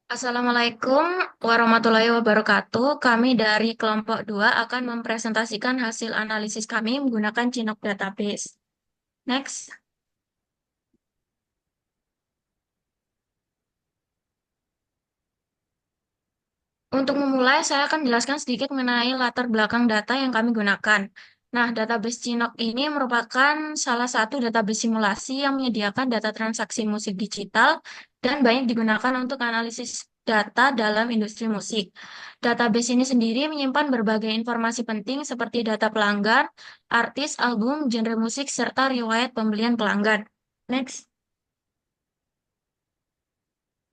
Assalamualaikum warahmatullahi wabarakatuh. Kami dari kelompok 2 akan mempresentasikan hasil analisis kami menggunakan Chinok Database. Next. Untuk memulai, saya akan jelaskan sedikit mengenai latar belakang data yang kami gunakan. Nah, database Chinok ini merupakan salah satu database simulasi yang menyediakan data transaksi musik digital dan banyak digunakan untuk analisis data dalam industri musik. Database ini sendiri menyimpan berbagai informasi penting seperti data pelanggan, artis, album, genre musik, serta riwayat pembelian pelanggan. Next.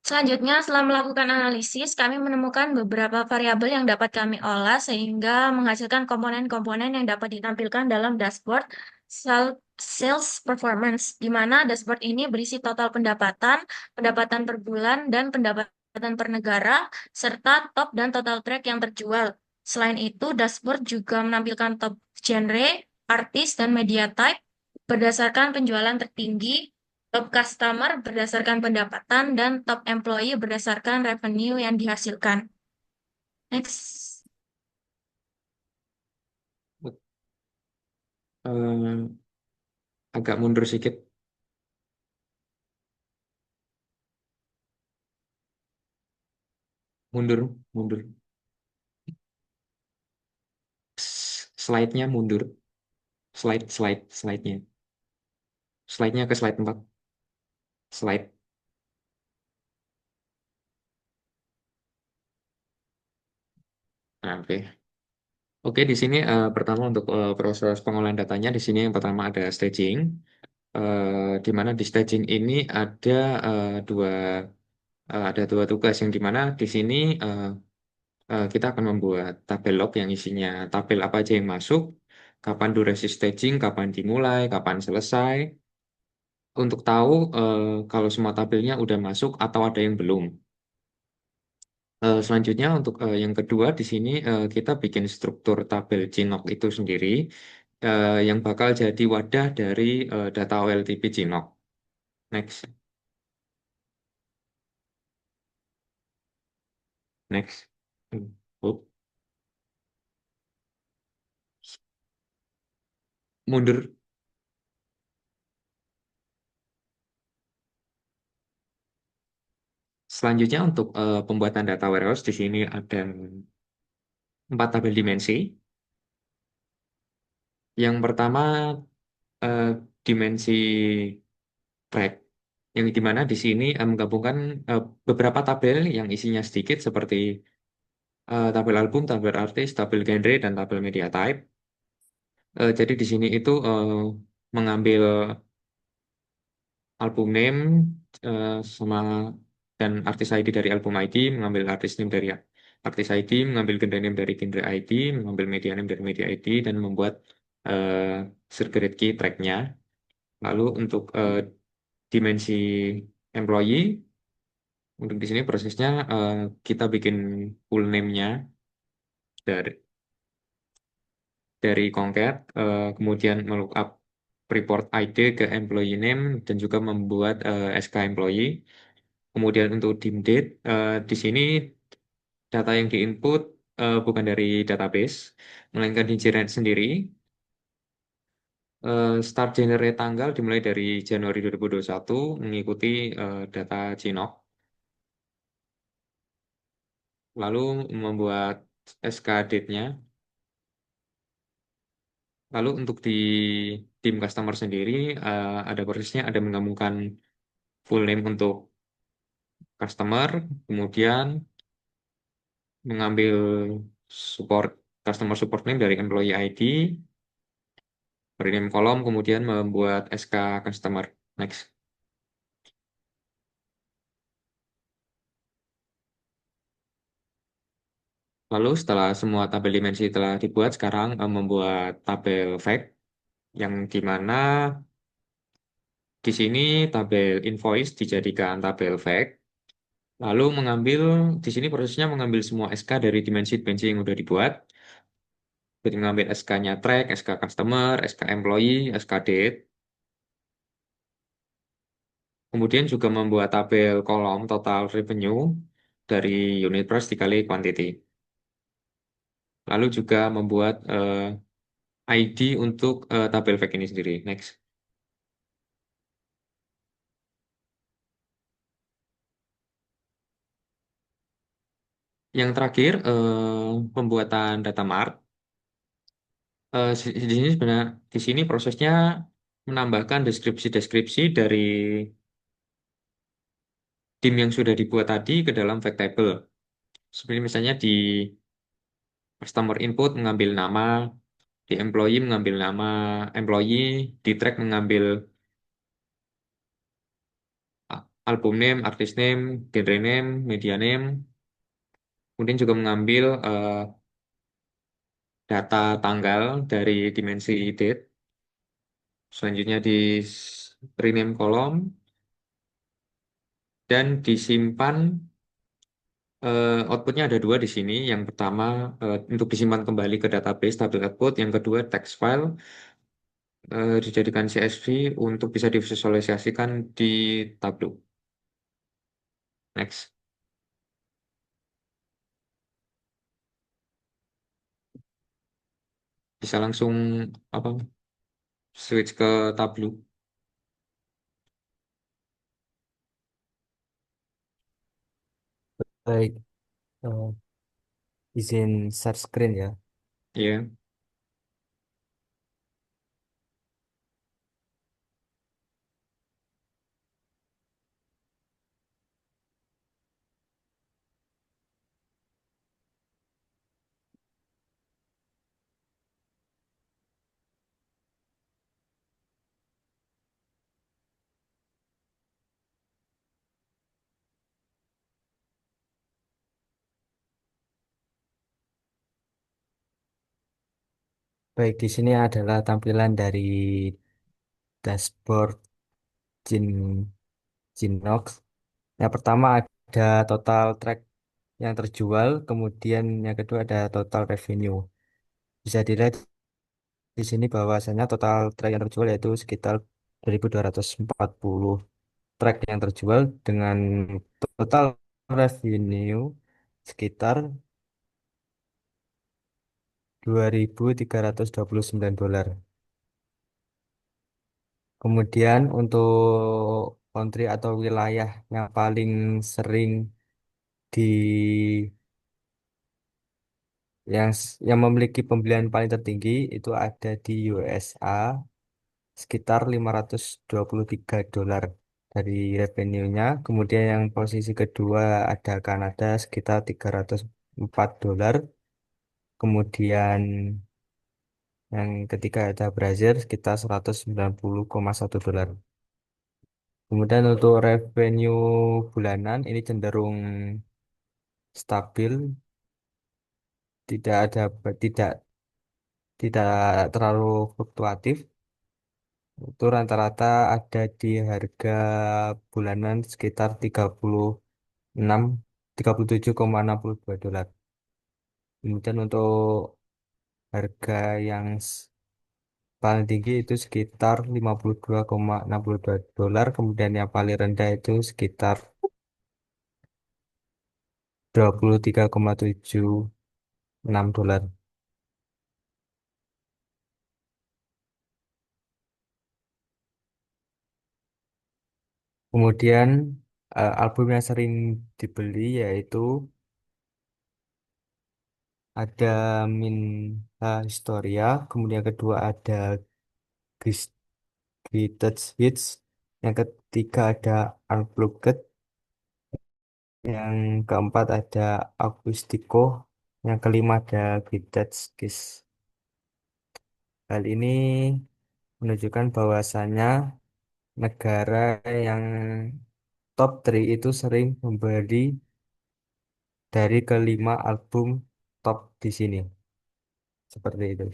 Selanjutnya, setelah melakukan analisis, kami menemukan beberapa variabel yang dapat kami olah sehingga menghasilkan komponen-komponen yang dapat ditampilkan dalam dashboard sales performance, di mana dashboard ini berisi total pendapatan, pendapatan per bulan, dan pendapatan per negara, serta top dan total track yang terjual. Selain itu, dashboard juga menampilkan top genre, artis, dan media type berdasarkan penjualan tertinggi, top customer berdasarkan pendapatan, dan top employee berdasarkan revenue yang dihasilkan. Next. Eh, agak mundur sedikit, mundur. Slide-nya mundur, slide-nya. Slide-nya ke slide 4. Slide. Nah, oke. Oke, di sini pertama untuk proses pengolahan datanya, di sini yang pertama ada staging, di mana di staging ini ada dua tugas yang di mana di sini kita akan membuat tabel log yang isinya tabel apa aja yang masuk, kapan durasi staging, kapan dimulai, kapan selesai, untuk tahu kalau semua tabelnya udah masuk atau ada yang belum. Selanjutnya untuk yang kedua di sini kita bikin struktur tabel Cinok itu sendiri yang bakal jadi wadah dari data OLTP Cinok. Next, next. Oh, mundur. Selanjutnya untuk pembuatan data warehouse di sini ada 4 tabel dimensi. Yang pertama eh, dimensi track, yang dimana di sini menggabungkan beberapa tabel yang isinya sedikit seperti tabel album, tabel artis, tabel genre, dan tabel media type. Jadi di sini itu mengambil album name sama dan artis ID dari album ID, mengambil artis name dari artis ID, mengambil genre name dari genre ID, mengambil media name dari media ID, dan membuat uh, secret key tracknya. Lalu untuk dimensi employee, untuk di sini prosesnya kita bikin full name-nya dari Concat, kemudian melookup report ID ke employee name dan juga membuat SK employee. Kemudian untuk dim date, di sini data yang diinput bukan dari database, melainkan di generate sendiri. Start generate tanggal dimulai dari Januari 2021 mengikuti data Cinok. Lalu membuat SK date-nya. Lalu untuk di tim customer sendiri ada prosesnya, ada menggabungkan full name untuk customer, kemudian mengambil support customer support name dari employee ID, rename kolom, kemudian membuat SK customer. Next. Lalu setelah semua tabel dimensi telah dibuat, sekarang membuat tabel fact yang dimana di sini tabel invoice dijadikan tabel fact. Lalu di sini prosesnya mengambil semua SK dari dimensi-dimensi yang sudah dibuat. Jadi ngambil SK-nya track, SK customer, SK employee, SK date. Kemudian juga membuat tabel kolom total revenue dari unit price dikali quantity. Lalu juga membuat ID untuk tabel fact ini sendiri. Next. Yang terakhir, pembuatan data mart. Di sini sebenarnya di sini prosesnya menambahkan deskripsi-deskripsi dari tim yang sudah dibuat tadi ke dalam fact table. Seperti misalnya di customer input mengambil nama, di employee mengambil nama employee, di track mengambil album name, artist name, genre name, media name, kemudian juga mengambil data tanggal dari dimensi date. Selanjutnya di rename kolom dan disimpan. Outputnya ada dua di sini. Yang pertama untuk disimpan kembali ke database tabel output. Yang kedua text file dijadikan CSV untuk bisa divisualisasikan di Tableau. Next, bisa langsung apa switch ke Tableau. Baik, eh, izin share screen ya. Ya, Baik, di sini adalah tampilan dari dashboard Gin Ginox. Yang pertama ada total track yang terjual, kemudian yang kedua ada total revenue. Bisa dilihat di sini bahwasanya total track yang terjual yaitu sekitar 2.240 track yang terjual dengan total revenue sekitar $2.329. Kemudian untuk country atau wilayah yang paling sering di yang memiliki pembelian paling tertinggi itu ada di USA sekitar $523 dari revenue-nya. Kemudian yang posisi kedua ada Kanada sekitar $304. Kemudian yang ketiga ada Brazil sekitar $190,1. Kemudian untuk revenue bulanan ini cenderung stabil, tidak ada tidak tidak terlalu fluktuatif. Itu rata-rata ada di harga bulanan sekitar 36 $37,62. Kemudian untuk harga yang paling tinggi itu sekitar $52,62. Kemudian yang paling rendah itu sekitar $23,76. Kemudian album yang sering dibeli yaitu ada Minha Historia, kemudian kedua ada Gis- Greatest Hits, yang ketiga ada Unplugged, yang keempat ada Acústico, yang kelima ada Greatest Kiss. Hal ini menunjukkan bahwasannya negara yang top 3 itu sering membeli dari kelima album top di sini. Seperti itu.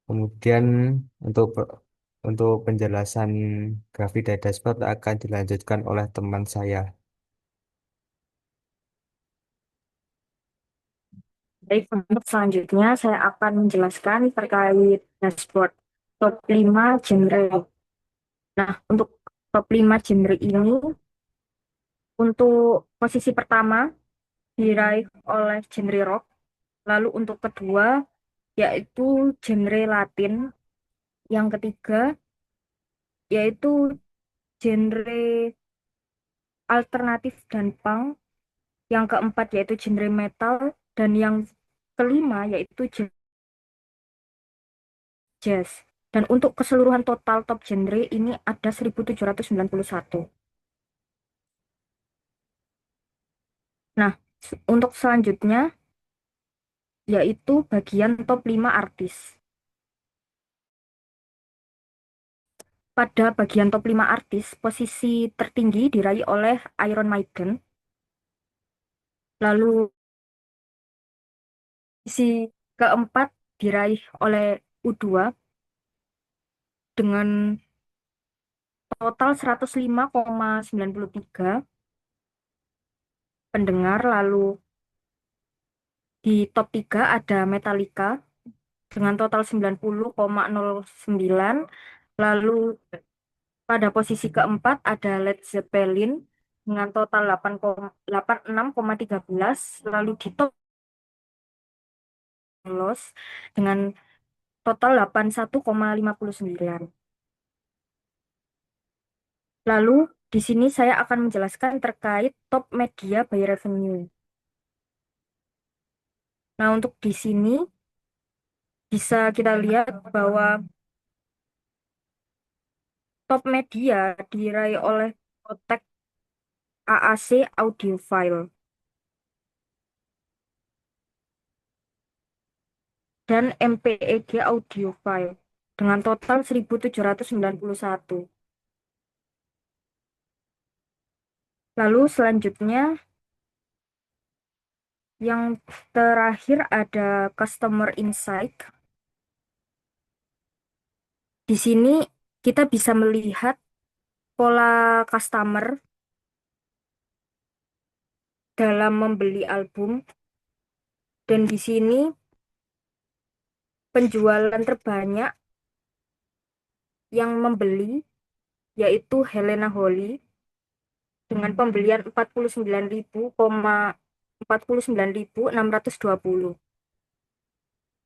Kemudian untuk untuk penjelasan grafik dari dashboard akan dilanjutkan oleh teman saya. Baik, untuk selanjutnya saya akan menjelaskan terkait dashboard top 5 genre. Nah, untuk top 5 genre ini, untuk posisi pertama diraih oleh genre rock, lalu untuk kedua yaitu genre Latin, yang ketiga yaitu genre alternatif dan punk, yang keempat yaitu genre metal, dan yang kelima yaitu jazz. Dan untuk keseluruhan total top genre ini ada 1791. Nah, untuk selanjutnya yaitu bagian top 5 artis. Pada bagian top 5 artis, posisi tertinggi diraih oleh Iron Maiden, lalu posisi keempat diraih oleh U2 dengan total 105,93 pendengar, lalu di top 3 ada Metallica dengan total 90,09, lalu pada posisi keempat ada Led Zeppelin dengan total 86,13, lalu di top Lost dengan total 81,59. Lalu di sini saya akan menjelaskan terkait top media by revenue. Nah, untuk di sini bisa kita lihat bahwa top media diraih oleh Kotek AAC Audiophile dan MPEG Audiophile dengan total 1791. Lalu selanjutnya yang terakhir ada Customer Insight. Di sini kita bisa melihat pola customer dalam membeli album, dan di sini penjualan terbanyak yang membeli yaitu Helena Holly dengan pembelian 49.620.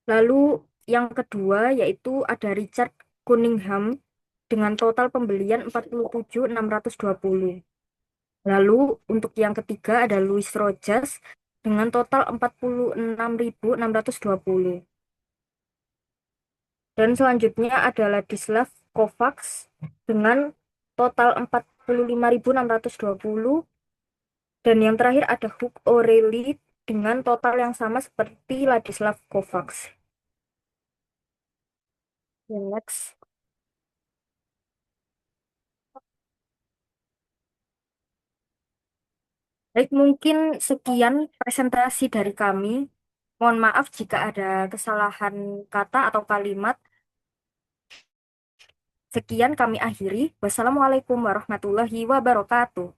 Lalu yang kedua yaitu ada Richard Cunningham dengan total pembelian 47.620. Lalu untuk yang ketiga ada Louis Rogers dengan total 46.620. Dan selanjutnya ada Ladislav Kovacs dengan total 45.620. Dan yang terakhir ada Hugh O'Reilly dengan total yang sama seperti Ladislav Kovacs. Next. Baik, mungkin sekian presentasi dari kami. Mohon maaf jika ada kesalahan kata atau kalimat. Sekian kami akhiri. Wassalamualaikum warahmatullahi wabarakatuh.